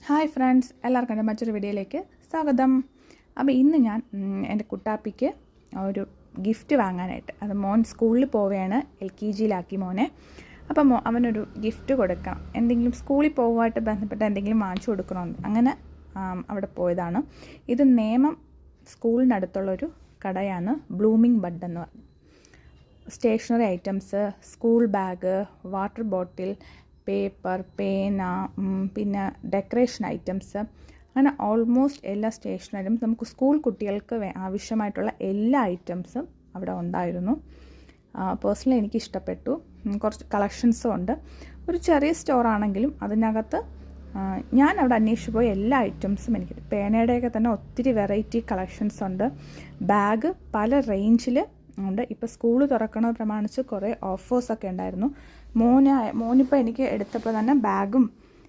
Hi friends, എല്ലാവർക്കും എൻ്റെ മറ്റൊരു വീഡിയോയിലേക്ക് സ്വാഗതം. അപ്പോൾ ഇന്ന് ഞാൻ എൻ്റെ കുട്ടാപ്പിക്ക് ഒരു ഗിഫ്റ്റ് വാങ്ങാനായിട്ട്, അത് മോൻ സ്കൂളിൽ പോവുകയാണ്, LKG മോനെ. അപ്പം അവനൊരു ഗിഫ്റ്റ് കൊടുക്കണം, എന്തെങ്കിലും സ്കൂളിൽ പോകുമായിട്ട് ബന്ധപ്പെട്ട എന്തെങ്കിലും വാങ്ങിച്ചു കൊടുക്കണമെന്ന് അങ്ങനെ അവിടെ പോയതാണ്. ഇത് നേമം സ്കൂളിനടുത്തുള്ളൊരു കടയാണ്, ബ്ലൂമിംഗ് ബഡ് എന്ന് പറഞ്ഞു. Stationery items, school bag, water bottle, paper, പേന, പിന്നെ ഡെക്കറേഷൻ ഐറ്റംസ്, അങ്ങനെ ഓൾമോസ്റ്റ് എല്ലാ സ്റ്റേഷനറിയും നമുക്ക് സ്കൂൾ കുട്ടികൾക്ക് ആവശ്യമായിട്ടുള്ള എല്ലാ ഐറ്റംസും അവിടെ ഉണ്ടായിരുന്നു. പേഴ്സണലി എനിക്ക് ഇഷ്ടപ്പെട്ടു. കുറച്ച് കളക്ഷൻസും ഉണ്ട്. ഒരു ചെറിയ സ്റ്റോറാണെങ്കിലും അതിനകത്ത് ഞാൻ അവിടെ അന്വേഷിച്ച് പോയ എല്ലാ ഐറ്റംസും എനിക്ക്, പേനയുടെയൊക്കെ തന്നെ ഒത്തിരി വെറൈറ്റി കളക്ഷൻസ് ഉണ്ട്. ബാഗ് പല റേഞ്ചിൽ ഉണ്ട്. ഇപ്പോൾ സ്കൂൾ തുറക്കുന്നത് പ്രമാണിച്ച് കുറേ ഓഫേഴ്സൊക്കെ ഉണ്ടായിരുന്നു. മോനിപ്പോൾ എനിക്ക് എടുത്തപ്പോൾ തന്നെ ബാഗും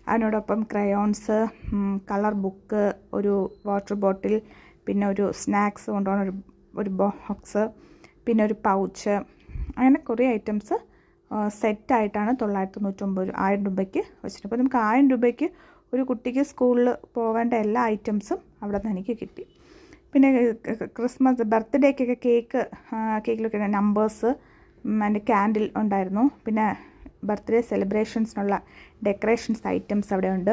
അതിനോടൊപ്പം ക്രയോൺസ്, കളർ ബുക്ക്, ഒരു വാട്ടർ ബോട്ടിൽ, പിന്നെ ഒരു സ്നാക്സ് കൊണ്ടുപോകുന്ന ഒരു ബോക്സ്, പിന്നെ ഒരു പൗച്ച്, അങ്ങനെ കുറേ ഐറ്റംസ് സെറ്റായിട്ടാണ് 999 1000 രൂപയ്ക്ക് വെച്ചിട്ട്. അപ്പോൾ നമുക്ക് 1000 രൂപയ്ക്ക് ഒരു കുട്ടിക്ക് സ്കൂളിൽ പോവേണ്ട എല്ലാ ഐറ്റംസും അവിടെ നിന്ന് എനിക്ക് കിട്ടി. പിന്നെ ക്രിസ്മസ് ബർത്ത്ഡേക്കൊക്കെ കേക്കിലൊക്കെ നമ്പേഴ്സ്, അതിൻ്റെ ക്യാൻഡിൽ ഉണ്ടായിരുന്നു. പിന്നെ ബർത്ത്ഡേ സെലിബ്രേഷൻസിനുള്ള ഡെക്കറേഷൻസ് ഐറ്റംസ് അവിടെ ഉണ്ട്.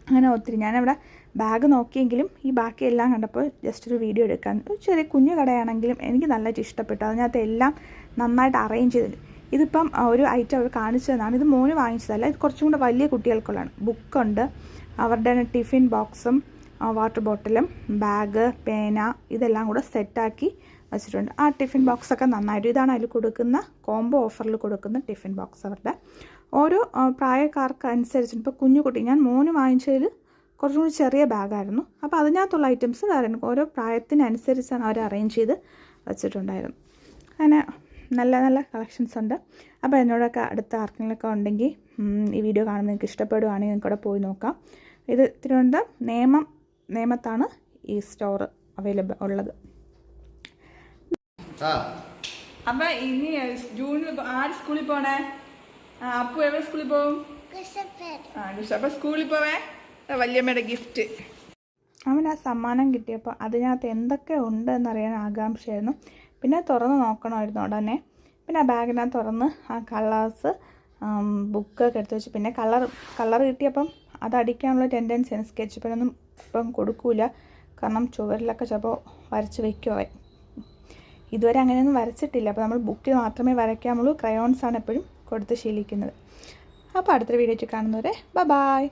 അങ്ങനെ ഒത്തിരി. ഞാനവിടെ ബാഗ് നോക്കിയെങ്കിലും ഈ ബാക്കിയെല്ലാം കണ്ടപ്പോൾ ജസ്റ്റ് ഒരു വീഡിയോ എടുക്കാൻ, ചെറിയ കുഞ്ഞു കടയാണെങ്കിലും എനിക്ക് നല്ലതായിട്ട് ഇഷ്ടപ്പെട്ടു. അതിനകത്ത് എല്ലാം നന്നായിട്ട് അറേഞ്ച് ചെയ്തിട്ട്. ഇതിപ്പം ഒരു ഐറ്റം അവർ കാണിച്ചതാണ്. ഇത് മോന് വാങ്ങിച്ചതല്ല, ഇത് കുറച്ചും കൂടെ വലിയ കുട്ടികൾക്കുള്ളതാണ്. ബുക്കുണ്ട്, അവരുടെ ടിഫിൻ ബോക്സും വാട്ടർ ബോട്ടിലും ബാഗ്, പേന, ഇതെല്ലാം കൂടെ സെറ്റാക്കി വെച്ചിട്ടുണ്ട്. ആ ടിഫിൻ ബോക്സൊക്കെ നന്നായിട്ട്, ഇതാണ് അതിൽ കൊടുക്കുന്ന കോംബോ ഓഫറിൽ കൊടുക്കുന്ന ടിഫിൻ ബോക്സ്. അവരുടെ ഓരോ പ്രായക്കാർക്ക് അനുസരിച്ചിട്ട്, ഇപ്പോൾ കുഞ്ഞുകുട്ടി, ഞാൻ മോന് വാങ്ങിച്ചതിൽ കുറച്ചും കൂടി ചെറിയ ബാഗായിരുന്നു. അപ്പോൾ അതിനകത്തുള്ള ഐറ്റംസ് വേറെ ഓരോ പ്രായത്തിനനുസരിച്ചാണ് അവർ അറേഞ്ച് ചെയ്ത് വെച്ചിട്ടുണ്ടായിരുന്നു. അങ്ങനെ നല്ല നല്ല കളക്ഷൻസ് ഉണ്ട്. അപ്പോൾ എന്നോടൊക്കെ അടുത്ത ആർക്കെങ്കിലൊക്കെ ഉണ്ടെങ്കിൽ ഈ വീഡിയോ കാണുന്നത് നിങ്ങൾക്ക് ഇഷ്ടപ്പെടുകയാണെങ്കിൽ നിങ്ങൾക്ക് അവിടെ പോയി നോക്കാം. ഇത് തിരുവനന്തപുരം നേമത്താണ് ഈ സ്റ്റോർ അവൈലബിൾ ഉള്ളത്. അപ്പൊ ഇനി ജൂണിൽ ആര് സ്കൂളിൽ പോണേ? അപ്പു എവിടെ സ്കൂളിൽ പോകും? അപ്പൊ സ്കൂളിൽ പോവേ വല്യമ്മയുടെ ഗിഫ്റ്റ്. അവൻ ആ സമ്മാനം കിട്ടിയപ്പോൾ അതിനകത്ത് എന്തൊക്കെ ഉണ്ട് എന്നറിയാൻ ആകാംക്ഷയായിരുന്നു. പിന്നെ തുറന്ന് നോക്കണമായിരുന്നു ഉടനെ. പിന്നെ ആ ബാഗിനകത്ത് തുറന്ന് ആ കളേഴ്സ്, ബുക്കൊക്കെ എടുത്ത് വെച്ച്, പിന്നെ കളർ കിട്ടിയപ്പം അതടിക്കാനുള്ള ടെൻഡൻസിയാണ്. സ്കെച്ച് പെനൊന്നും ഇപ്പം കൊടുക്കൂല, കാരണം ചുവരിലൊക്കെ ചിലപ്പോൾ വരച്ച് വയ്ക്കുമോ. ഇതുവരെ അങ്ങനെയൊന്നും വരച്ചിട്ടില്ല. അപ്പോൾ നമ്മൾ ബുക്കിൽ മാത്രമേ വരയ്ക്കാമുള്ളൂ. ക്രയോൺസാണ് എപ്പോഴും കൊടുത്ത് ശീലിക്കുന്നത്. അപ്പോൾ അടുത്തൊരു വീഡിയോ കാണുന്നവരെ ബൈ.